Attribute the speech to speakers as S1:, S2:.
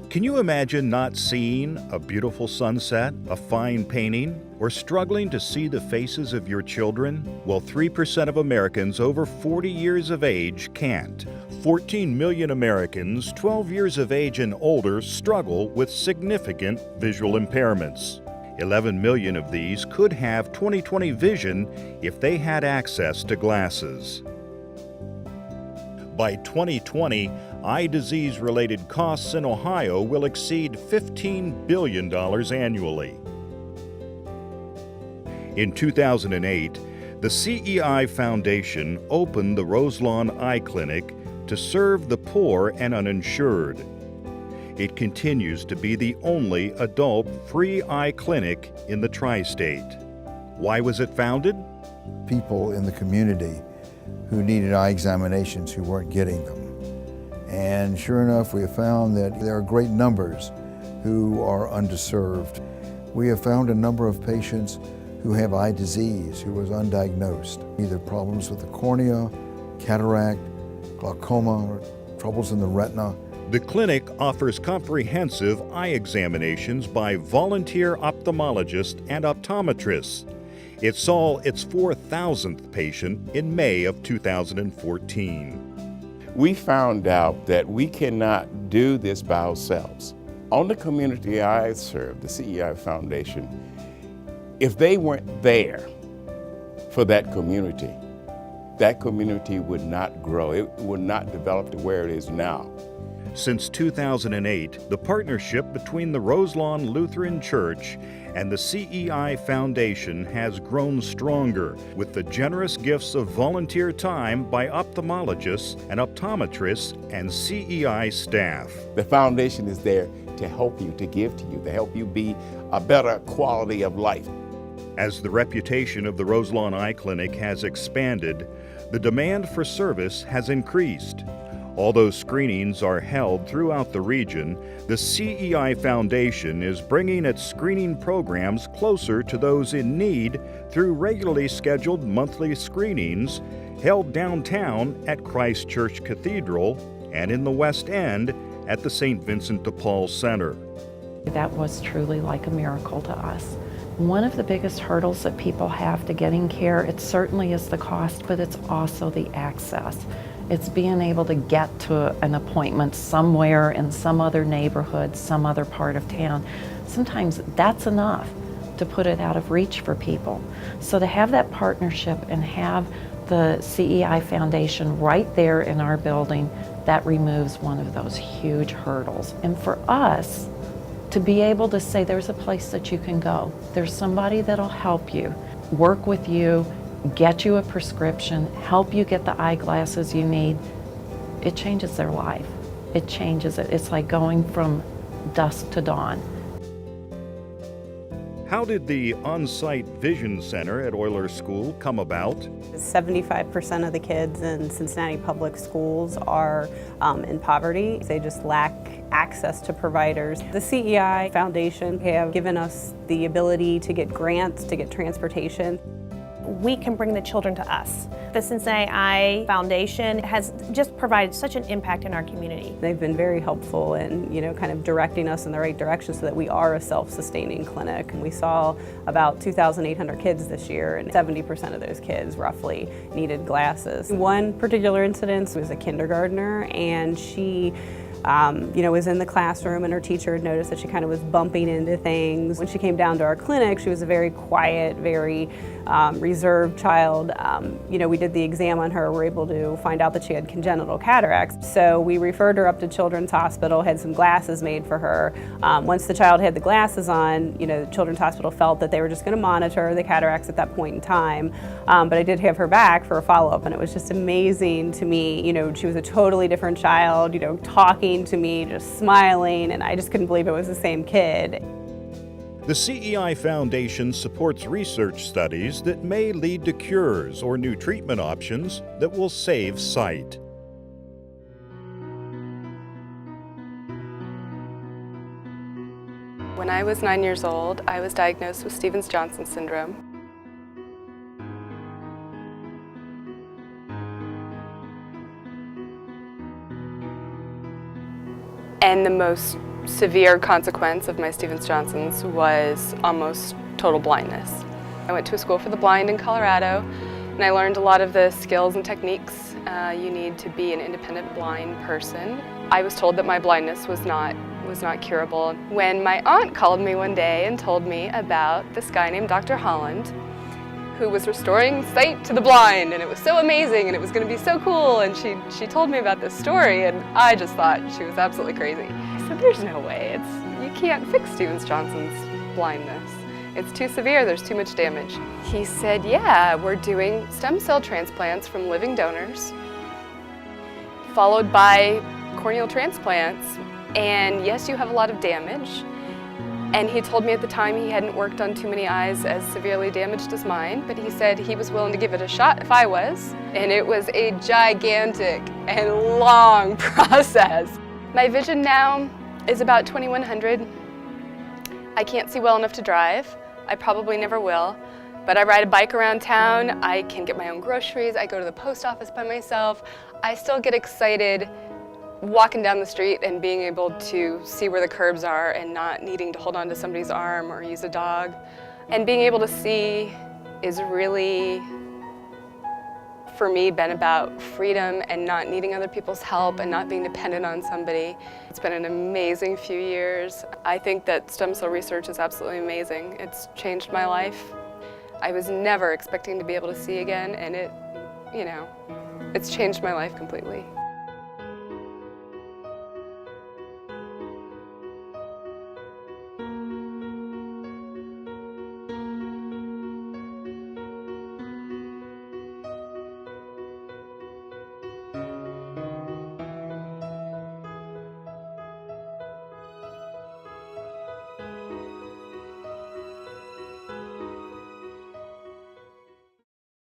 S1: Can you imagine not seeing a beautiful sunset, a fine painting, or struggling to see the faces of your children? Well, 3% of Americans over 40 years of age can't. 14 million Americans 12 years of age and older struggle with significant visual impairments. 11 million of these could have 20/20 vision if they had access to glasses. By 2020, eye disease-related costs in Ohio will exceed $15 billion annually. In 2008, the CEI Foundation opened the Roselawn Eye Clinic to serve the poor and uninsured. It continues to be the only adult free eye clinic in the tri-state. Why was it founded?
S2: People in the community who needed eye examinations who weren't getting them. And sure enough, we have found that there are great numbers who are underserved. We have found a number of patients who have eye disease who was undiagnosed, either problems with the cornea, cataract, glaucoma, or troubles in the retina.
S1: The clinic offers comprehensive eye examinations by volunteer ophthalmologists and optometrists. It saw its 4,000th patient in May of 2014.
S3: We found out that we cannot do this by ourselves. On the community I serve, the CEI Foundation, if they weren't there for that community would not grow. It would not develop to where it is now.
S1: Since 2008, the partnership between the Roselawn Lutheran Church and the CEI Foundation has grown stronger with the generous gifts of volunteer time by ophthalmologists and optometrists and CEI staff.
S3: The foundation is there to help you, to give to you, to help you be a better quality of life.
S1: As the reputation of the Roselawn Eye Clinic has expanded, the demand for service has increased. Although screenings are held throughout the region, the CEI Foundation is bringing its screening programs closer to those in need through regularly scheduled monthly screenings held downtown at Christ Church Cathedral and in the West End at the St. Vincent de Paul Center.
S4: That was truly like a miracle to us. One of the biggest hurdles that people have to getting care, it certainly is the cost, but it's also the access. It's being able to get to an appointment somewhere in some other neighborhood, some other part of town. Sometimes that's enough to put it out of reach for people. So to have that partnership and have the CEI Foundation right there in our building, that removes one of those huge hurdles. And for us, to be able to say there's a place that you can go, there's somebody that'll help you, work with you, get you a prescription, help you get the eyeglasses you need, it changes their life. It changes it. It's like going from dusk to dawn.
S1: How did the on-site vision center at Euler School come about?
S5: 75% of the kids in Cincinnati public schools are in poverty. They just lack access to providers. The CEI Foundation have given us the ability to get grants, to get transportation.
S6: We can bring the children to us. The Cincinnati Eye Foundation has just provided such an impact in our community.
S5: They've been very helpful in, kind of directing us in the right direction so that we are a self-sustaining clinic. And we saw about 2,800 kids this year, and 70% of those kids roughly needed glasses. One particular incident was a kindergartner, and she was in the classroom, and her teacher had noticed that she kind of was bumping into things. When she came down to our clinic, she was a very quiet, very reserved child. We did the exam on her. We were able to find out that she had congenital cataracts. So we referred her up to Children's Hospital, had some glasses made for her. Once the child had the glasses on, Children's Hospital felt that they were just going to monitor the cataracts at that point in time. But I did have her back for a follow-up, and it was just amazing to me. She was a totally different child, talking to me, just smiling, and I just couldn't believe it was the same kid.
S1: The CEI Foundation supports research studies that may lead to cures or new treatment options that will save sight.
S7: When I was 9 years old, I was diagnosed with Stevens-Johnson syndrome. And the most severe consequence of my Stevens-Johnson's was almost total blindness. I went to a school for the blind in Colorado, and I learned a lot of the skills and techniques you need to be an independent blind person. I was told that my blindness was not curable. When my aunt called me one day and told me about this guy named Dr. Holland, who was restoring sight to the blind, and it was so amazing and it was going to be so cool, and she told me about this story, and I just thought she was absolutely crazy. I said, there's no way, you can't fix Stevens-Johnson's blindness. It's too severe, there's too much damage. He said, yeah, we're doing stem cell transplants from living donors, followed by corneal transplants, and yes, you have a lot of damage. And he told me at the time he hadn't worked on too many eyes as severely damaged as mine, but he said he was willing to give it a shot if I was. And it was a gigantic and long process. My vision now is about 2100. I can't see well enough to drive. I probably never will. But I ride a bike around town. I can get my own groceries. I go to the post office by myself. I still get excited walking down the street and being able to see where the curbs are and not needing to hold on to somebody's arm or use a dog. And being able to see is really, for me, been about freedom and not needing other people's help and not being dependent on somebody. It's been an amazing few years. I think that stem cell research is absolutely amazing. It's changed my life. I was never expecting to be able to see again, and it's changed my life completely.